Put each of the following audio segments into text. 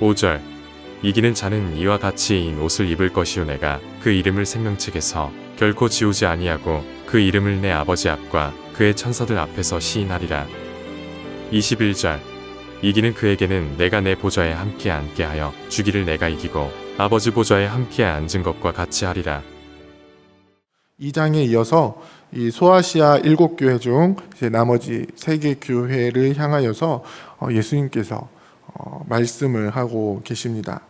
5절. 이기는 자는 이와 같이 인 옷을 입을 것이요 내가 그 이름을 생명책에서 결코 지우지 아니하고 그 이름을 내 아버지 앞과 그의 천사들 앞에서 시인하리라. 21절. 이기는 그에게는 내가 내 보좌에 함께 앉게 하여 주기를 내가 이기고 아버지 보좌에 함께 앉은 것과 같이 하리라. 2장에 이어서 이 소아시아 7교회 중 이제 나머지 3개 교회를 향하여서 예수님께서 말씀을 하고 계십니다.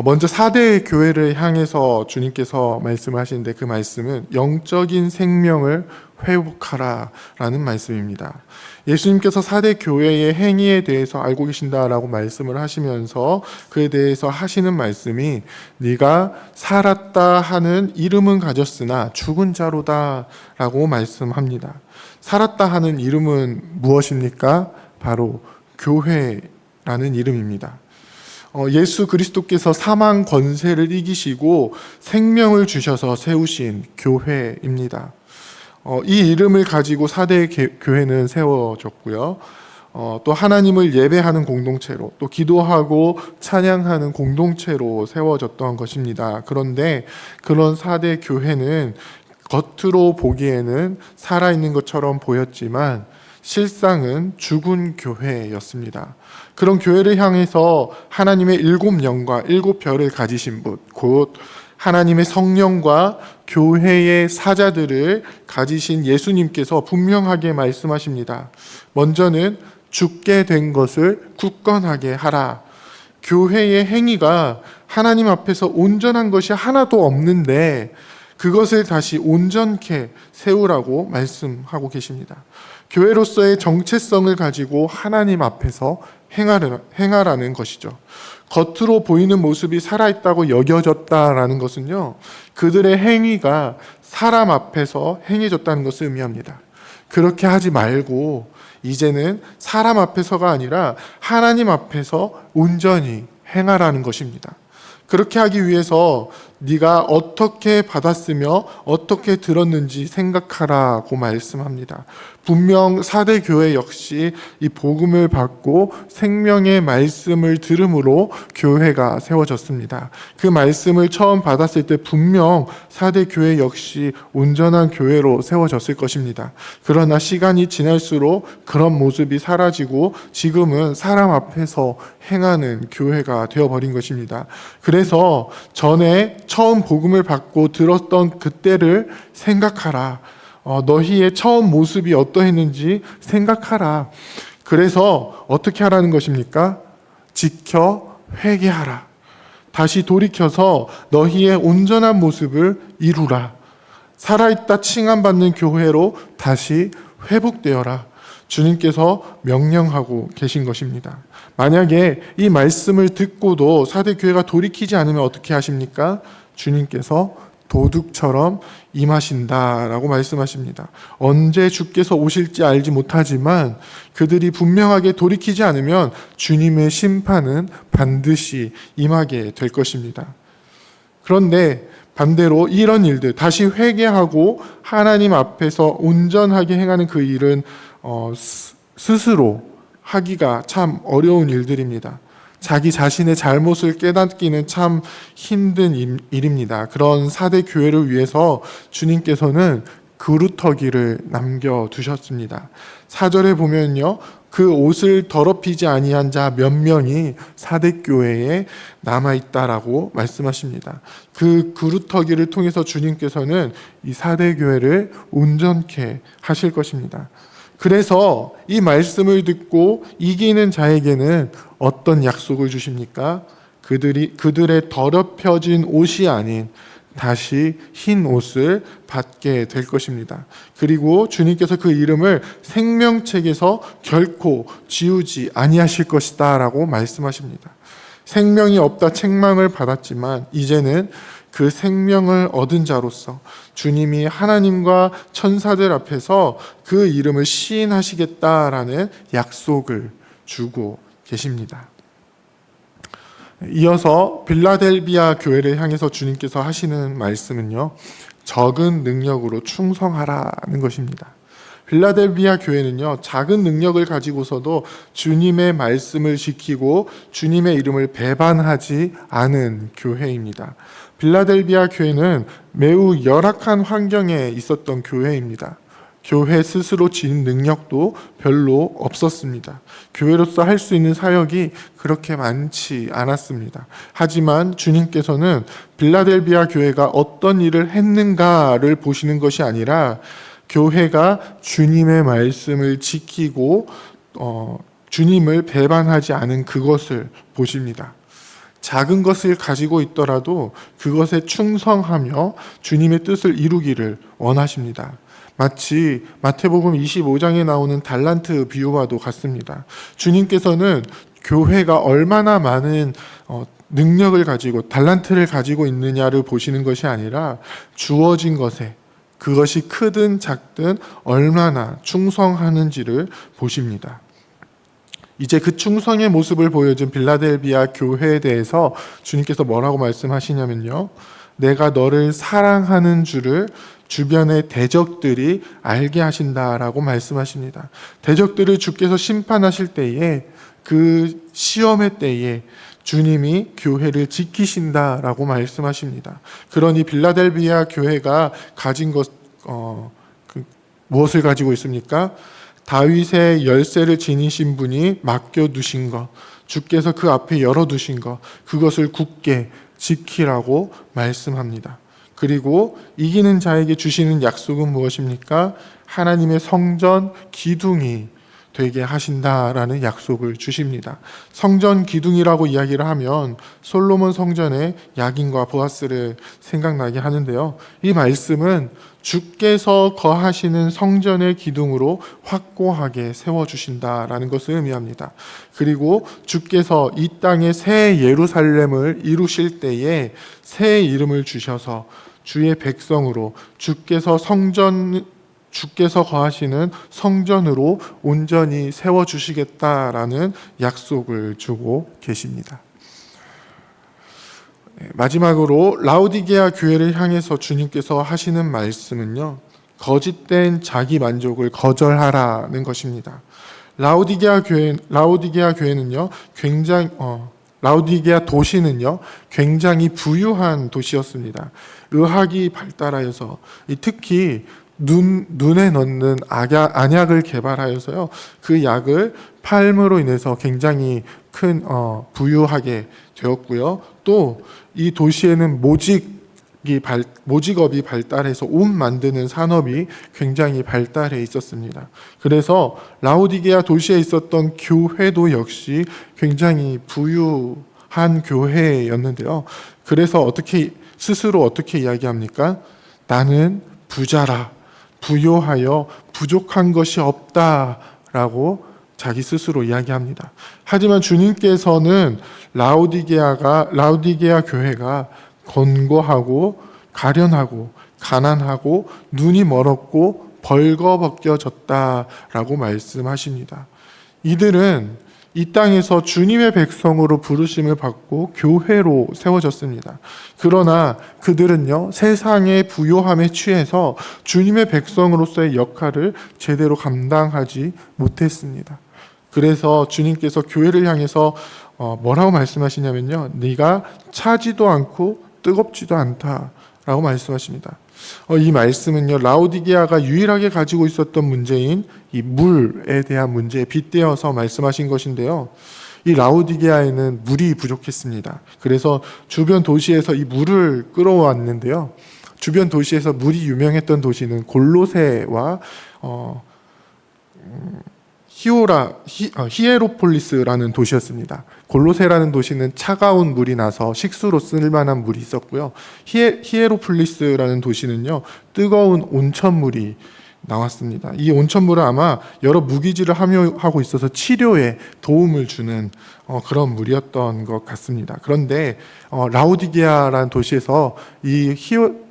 먼저 4대 교회를 향해서 주님께서 말씀을 하시는데 그 말씀은 영적인 생명을 회복하라 라는 말씀입니다. 예수님께서 4대 교회의 행위에 대해서 알고 계신다라고 말씀을 하시면서 그에 대해서 하시는 말씀이 네가 살았다 하는 이름은 가졌으나 죽은 자로다 라고 말씀합니다. 살았다 하는 이름은 무엇입니까? 바로 교회라는 이름입니다. 예수 그리스도께서 사망 권세를 이기시고 생명을 주셔서 세우신 교회입니다. 이 이름을 가지고 4대 교회는 세워졌고요. 또 하나님을 예배하는 공동체로, 또 기도하고 찬양하는 공동체로 세워졌던 것입니다. 그런데 그런 4대 교회는 겉으로 보기에는 살아있는 것처럼 보였지만 실상은 죽은 교회였습니다. 그런 교회를 향해서 하나님의 7영과 7별을 가지신 분, 곧 하나님의 성령과 교회의 사자들을 가지신 예수님께서 분명하게 말씀하십니다. 먼저는 죽게 된 것을 굳건하게 하라. 교회의 행위가 하나님 앞에서 온전한 것이 하나도 없는데 그것을 다시 온전케 세우라고 말씀하고 계십니다. 교회로서의 정체성을 가지고 하나님 앞에서 행하라는 것이죠. 겉으로 보이는 모습이 살아있다고 여겨졌다라는 것은요, 그들의 행위가 사람 앞에서 행해졌다는 것을 의미합니다. 그렇게 하지 말고 이제는 사람 앞에서가 아니라 하나님 앞에서 온전히 행하라는 것입니다. 그렇게 하기 위해서 네가 어떻게 받았으며 어떻게 들었는지 생각하라고 말씀합니다. 분명 4대 교회 역시 이 복음을 받고 생명의 말씀을 들음으로 교회가 세워졌습니다. 그 말씀을 처음 받았을 때 분명 4대 교회 역시 온전한 교회로 세워졌을 것입니다. 그러나 시간이 지날수록 그런 모습이 사라지고 지금은 사람 앞에서 행하는 교회가 되어버린 것입니다. 그래서 전에 처음 복음을 받고 들었던 그때를 생각하라. 너희의 처음 모습이 어떠했는지 생각하라. 그래서 어떻게 하라는 것입니까? 지켜 회개하라. 다시 돌이켜서 너희의 온전한 모습을 이루라. 살아있다 칭함받는 교회로 다시 회복되어라. 주님께서 명령하고 계신 것입니다. 만약에 이 말씀을 듣고도 4대 교회가 돌이키지 않으면 어떻게 하십니까? 주님께서 도둑처럼 임하신다라고 말씀하십니다. 언제 주께서 오실지 알지 못하지만 그들이 분명하게 돌이키지 않으면 주님의 심판은 반드시 임하게 될 것입니다. 그런데 반대로 이런 일들, 다시 회개하고 하나님 앞에서 온전하게 행하는 그 일은 스스로 하기가 참 어려운 일들입니다. 자기 자신의 잘못을 깨닫기는 참 힘든 일입니다. 그런 4대 교회를 위해서 주님께서는 그루터기를 남겨두셨습니다. 4절에 보면요, 그 옷을 더럽히지 아니한 자 몇 명이 4대 교회에 남아있다라고 말씀하십니다. 그 그루터기를 통해서 주님께서는 이 4대 교회를 온전케 하실 것입니다. 그래서 이 말씀을 듣고 이기는 자에게는 어떤 약속을 주십니까? 그들의 더럽혀진 옷이 아닌 다시 흰 옷을 받게 될 것입니다. 그리고 주님께서 그 이름을 생명책에서 결코 지우지 아니하실 것이다 라고 말씀하십니다. 생명이 없다 책망을 받았지만 이제는 그 생명을 얻은 자로서 주님이 하나님과 천사들 앞에서 그 이름을 시인하시겠다라는 약속을 주고 계십니다. 이어서 빌라델비아 교회를 향해서 주님께서 하시는 말씀은요, 적은 능력으로 충성하라는 것입니다. 빌라델비아 교회는요, 작은 능력을 가지고서도 주님의 말씀을 지키고 주님의 이름을 배반하지 않은 교회입니다. 빌라델비아 교회는 매우 열악한 환경에 있었던 교회입니다. 교회 스스로 지닌 능력도 별로 없었습니다. 교회로서 할 수 있는 사역이 그렇게 많지 않았습니다. 하지만 주님께서는 빌라델비아 교회가 어떤 일을 했는가를 보시는 것이 아니라 교회가 주님의 말씀을 지키고 주님을 배반하지 않은 그것을 보십니다. 작은 것을 가지고 있더라도 그것에 충성하며 주님의 뜻을 이루기를 원하십니다. 마치 마태복음 25장에 나오는 달란트 비유와도 같습니다. 주님께서는 교회가 얼마나 많은 능력을 가지고 달란트를 가지고 있느냐를 보시는 것이 아니라 주어진 것에 그것이 크든 작든 얼마나 충성하는지를 보십니다. 이제 그 충성의 모습을 보여준 빌라델비아 교회에 대해서 주님께서 뭐라고 말씀하시냐면요. 내가 너를 사랑하는 줄을 주변의 대적들이 알게 하신다라고 말씀하십니다. 대적들을 주께서 심판하실 때에 그 시험의 때에 주님이 교회를 지키신다라고 말씀하십니다. 그러니 빌라델비아 교회가 가진 것 무엇을 가지고 있습니까? 다윗의 열쇠를 지니신 분이 맡겨두신 것, 주께서 그 앞에 열어두신 것, 그것을 굳게 지키라고 말씀합니다. 그리고 이기는 자에게 주시는 약속은 무엇입니까? 하나님의 성전 기둥이 되게 하신다라는 약속을 주십니다. 성전 기둥이라고 이야기를 하면 솔로몬 성전의 야긴과 보아스를 생각나게 하는데요. 이 말씀은 주께서 거하시는 성전의 기둥으로 확고하게 세워주신다라는 것을 의미합니다. 그리고 주께서 이 땅에 새 예루살렘을 이루실 때에 새 이름을 주셔서 주의 백성으로 주께서 거하시는 성전으로 온전히 세워주시겠다라는 약속을 주고 계십니다. 마지막으로 라오디게아 교회를 향해서 주님께서 하시는 말씀은요, 거짓된 자기 만족을 거절하라는 것입니다. 라오디게아 교회는요, 라오디게아 도시는요, 굉장히 부유한 도시였습니다. 의학이 발달하여서 특히 눈에 넣는 안약을 개발하여서요, 그 약을 팔므로 인해서 굉장히 큰 부유하게 되었고요. 또 이 도시에는 모직업이 발달해서 옷 만드는 산업이 굉장히 발달해 있었습니다. 그래서 라오디게아 도시에 있었던 교회도 역시 굉장히 부유한 교회였는데요. 그래서 스스로 어떻게 이야기합니까? 나는 부자라, 부요하여 부족한 것이 없다라고 자기 스스로 이야기합니다. 하지만 주님께서는 라오디게아 교회가 권고하고 가련하고 가난하고 눈이 멀었고 벌거벗겨졌다라고 말씀하십니다. 이들은 이 땅에서 주님의 백성으로 부르심을 받고 교회로 세워졌습니다. 그러나 그들은요, 세상의 부요함에 취해서 주님의 백성으로서의 역할을 제대로 감당하지 못했습니다. 그래서 주님께서 교회를 향해서 뭐라고 말씀하시냐면요, 네가 차지도 않고 뜨겁지도 않다라고 말씀하십니다. 이 말씀은요, 라오디게아가 유일하게 가지고 있었던 문제인 이 물에 대한 문제에 빗대어서 말씀하신 것인데요. 이 라오디게아에는 물이 부족했습니다. 그래서 주변 도시에서 이 물을 끌어왔는데요. 주변 도시에서 물이 유명했던 도시는 골로새와 히에로폴리스라는 도시였습니다. 골로새라는 도시는 차가운 물이 나서 식수로 쓸 만한 물이 있었고요. 히에로폴리스라는 도시는요, 뜨거운 온천물이 나왔습니다. 이 온천물은 아마 여러 무기질을 함유하고 있어서 치료에 도움을 주는 그런 물이었던 것 같습니다. 그런데 라오디게아라는 도시에서 이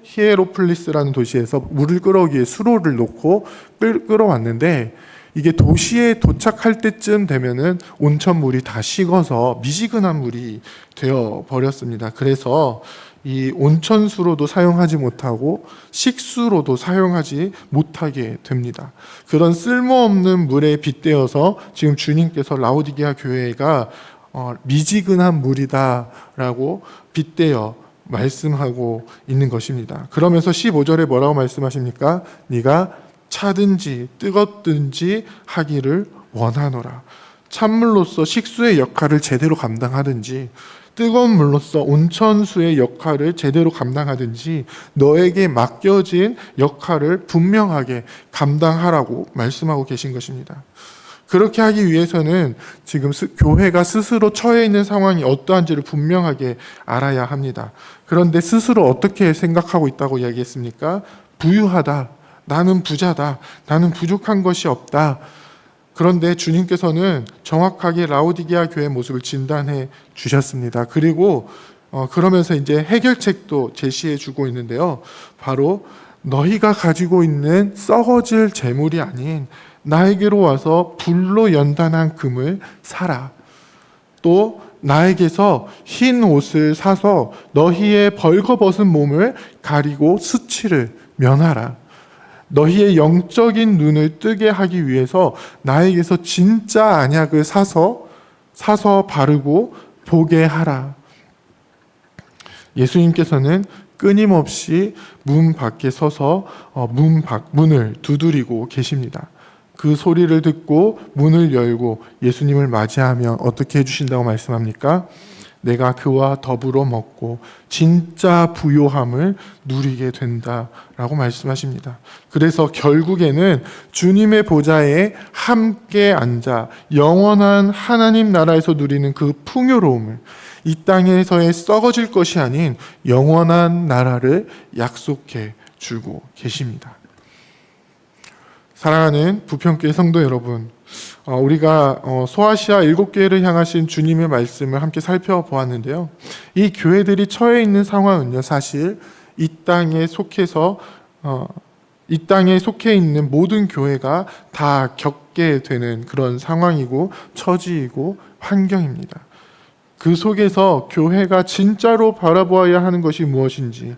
히에로폴리스라는 도시에서 물을 끌어오기 위해 수로를 놓고 끌어왔는데 이게 도시에 도착할 때쯤 되면은 온천물이 다 식어서 미지근한 물이 되어 버렸습니다. 그래서 이 온천수로도 사용하지 못하고 식수로도 사용하지 못하게 됩니다. 그런 쓸모없는 물에 빗대어서 지금 주님께서 라오디게아 교회가 미지근한 물이다라고 빗대어 말씀하고 있는 것입니다. 그러면서 15절에 뭐라고 말씀하십니까? 네가 차든지 뜨겁든지 하기를 원하노라. 찬물로서 식수의 역할을 제대로 감당하든지 뜨거운 물로서 온천수의 역할을 제대로 감당하든지 너에게 맡겨진 역할을 분명하게 감당하라고 말씀하고 계신 것입니다. 그렇게 하기 위해서는 지금 교회가 스스로 처해 있는 상황이 어떠한지를 분명하게 알아야 합니다. 그런데 스스로 어떻게 생각하고 있다고 이야기했습니까? 부유하다. 나는 부자다. 나는 부족한 것이 없다. 그런데 주님께서는 정확하게 라오디게아 교회의 모습을 진단해 주셨습니다. 그리고 그러면서 이제 해결책도 제시해 주고 있는데요. 바로 너희가 가지고 있는 썩어질 재물이 아닌 나에게로 와서 불로 연단한 금을 사라. 또 나에게서 흰 옷을 사서 너희의 벌거벗은 몸을 가리고 수치를 면하라. 너희의 영적인 눈을 뜨게 하기 위해서 나에게서 진짜 안약을 사서 바르고 보게 하라. 예수님께서는 끊임없이 문 밖에 서서 문을 두드리고 계십니다. 그 소리를 듣고 문을 열고 예수님을 맞이하면 어떻게 해주신다고 말씀합니까? 내가 그와 더불어 먹고 진짜 부요함을 누리게 된다라고 말씀하십니다. 그래서 결국에는 주님의 보좌에 함께 앉아 영원한 하나님 나라에서 누리는 그 풍요로움을, 이 땅에서의 썩어질 것이 아닌 영원한 나라를 약속해 주고 계십니다. 사랑하는 부평교회 성도 여러분, 우리가 소아시아 7교회를 향하신 주님의 말씀을 함께 살펴보았는데요. 이 교회들이 처해 있는 상황은요, 사실 이 땅에 속해 있는 모든 교회가 다 겪게 되는 그런 상황이고 처지이고 환경입니다. 그 속에서 교회가 진짜로 바라보아야 하는 것이 무엇인지,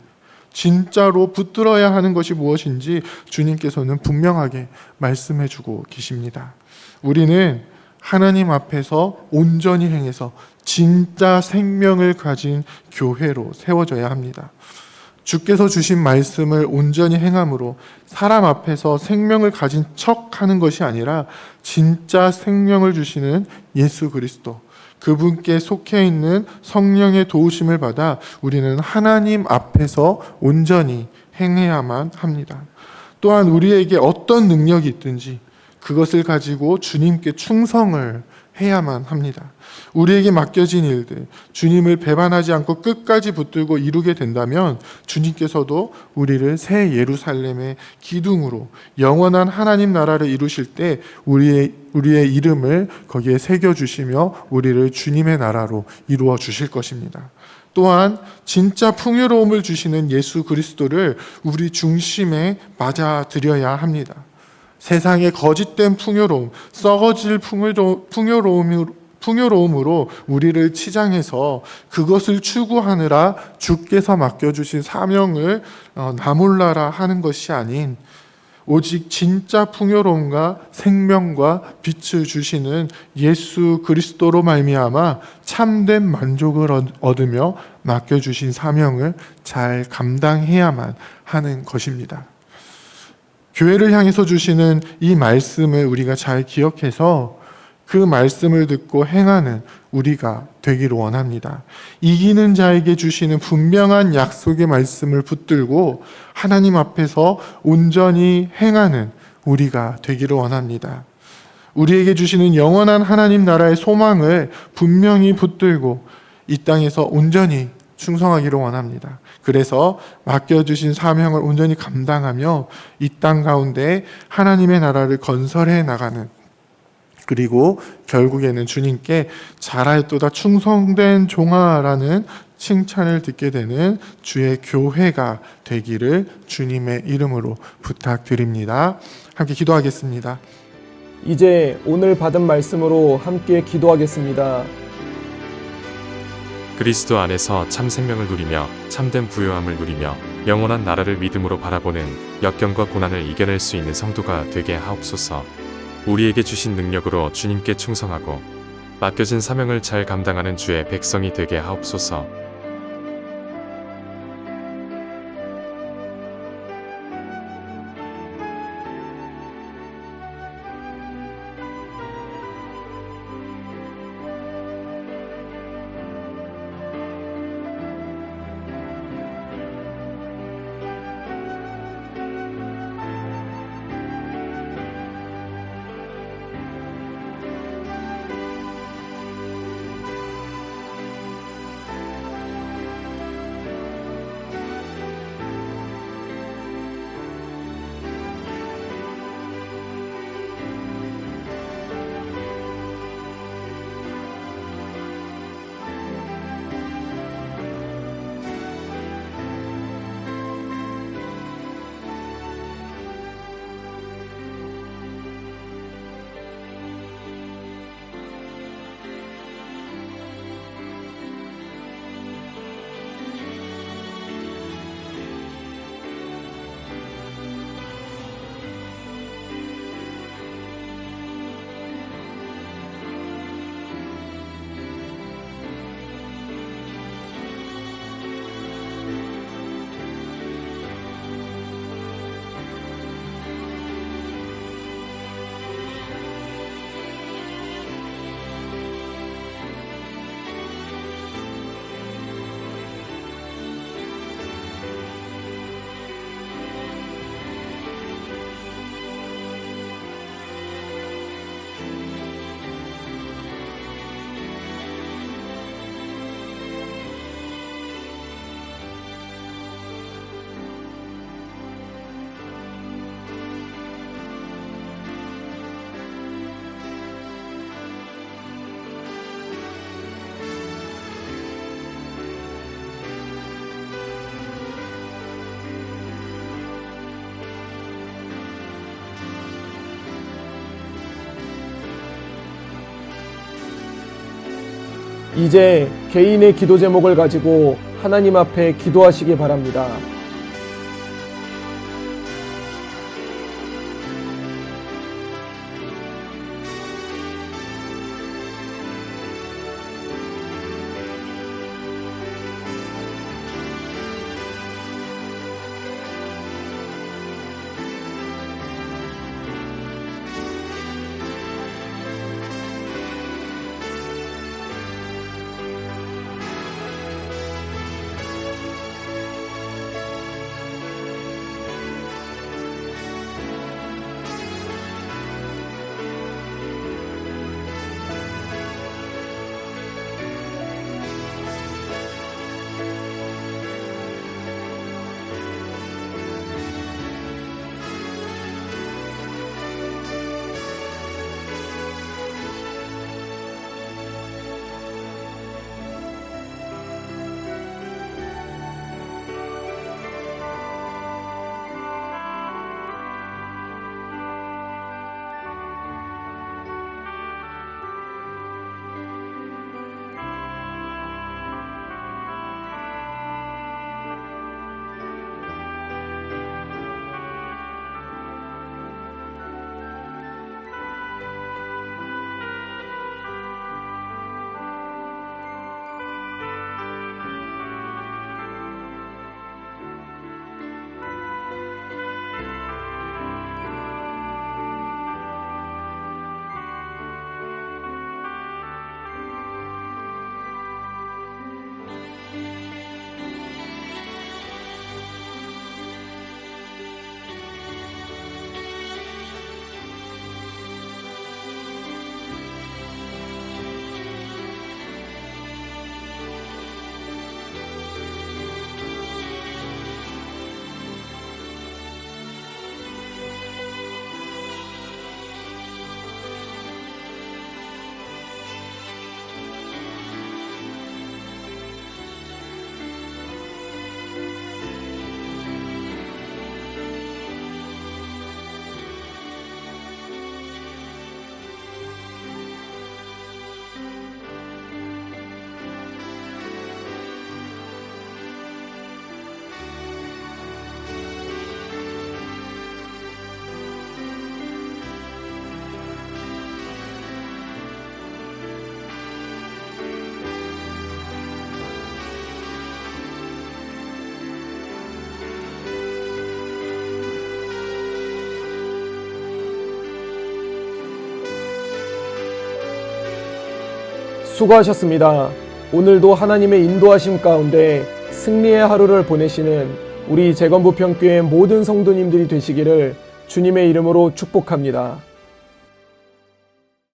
진짜로 붙들어야 하는 것이 무엇인지 주님께서는 분명하게 말씀해 주고 계십니다. 우리는 하나님 앞에서 온전히 행해서 진짜 생명을 가진 교회로 세워져야 합니다. 주께서 주신 말씀을 온전히 행함으로 사람 앞에서 생명을 가진 척 하는 것이 아니라 진짜 생명을 주시는 예수 그리스도, 그분께 속해 있는 성령의 도우심을 받아 우리는 하나님 앞에서 온전히 행해야만 합니다. 또한 우리에게 어떤 능력이 있든지 그것을 가지고 주님께 충성을 해야만 합니다. 우리에게 맡겨진 일들, 주님을 배반하지 않고 끝까지 붙들고 이루게 된다면 주님께서도 우리를 새 예루살렘의 기둥으로 영원한 하나님 나라를 이루실 때 우리의 이름을 거기에 새겨주시며 우리를 주님의 나라로 이루어 주실 것입니다. 또한 진짜 풍요로움을 주시는 예수 그리스도를 우리 중심에 맞아들여야 합니다. 세상의 거짓된 풍요로움, 썩어질 풍요로움으로 우리를 치장해서 그것을 추구하느라 주께서 맡겨주신 사명을 나몰라라 하는 것이 아닌 오직 진짜 풍요로움과 생명과 빛을 주시는 예수 그리스도로 말미암아 참된 만족을 얻으며 맡겨주신 사명을 잘 감당해야만 하는 것입니다. 교회를 향해서 주시는 이 말씀을 우리가 잘 기억해서 그 말씀을 듣고 행하는 우리가 되기를 원합니다. 이기는 자에게 주시는 분명한 약속의 말씀을 붙들고 하나님 앞에서 온전히 행하는 우리가 되기를 원합니다. 우리에게 주시는 영원한 하나님 나라의 소망을 분명히 붙들고 이 땅에서 온전히 충성하기를 원합니다. 그래서 맡겨주신 사명을 온전히 감당하며 이 땅 가운데 하나님의 나라를 건설해 나가는, 그리고 결국에는 주님께 잘하였도다 충성된 종아라는 칭찬을 듣게 되는 주의 교회가 되기를 주님의 이름으로 부탁드립니다. 함께 기도하겠습니다. 이제 오늘 받은 말씀으로 함께 기도하겠습니다. 그리스도 안에서 참 생명을 누리며 참된 부요함을 누리며 영원한 나라를 믿음으로 바라보는 역경과 고난을 이겨낼 수 있는 성도가 되게 하옵소서. 우리에게 주신 능력으로 주님께 충성하고 맡겨진 사명을 잘 감당하는 주의 백성이 되게 하옵소서. 이제 개인의 기도 제목을 가지고 하나님 앞에 기도하시기 바랍니다. 수고하셨습니다. 오늘도 하나님의 인도하심 가운데 승리의 하루를 보내시는 우리 재건부평교회 모든 성도님들이 되시기를 주님의 이름으로 축복합니다.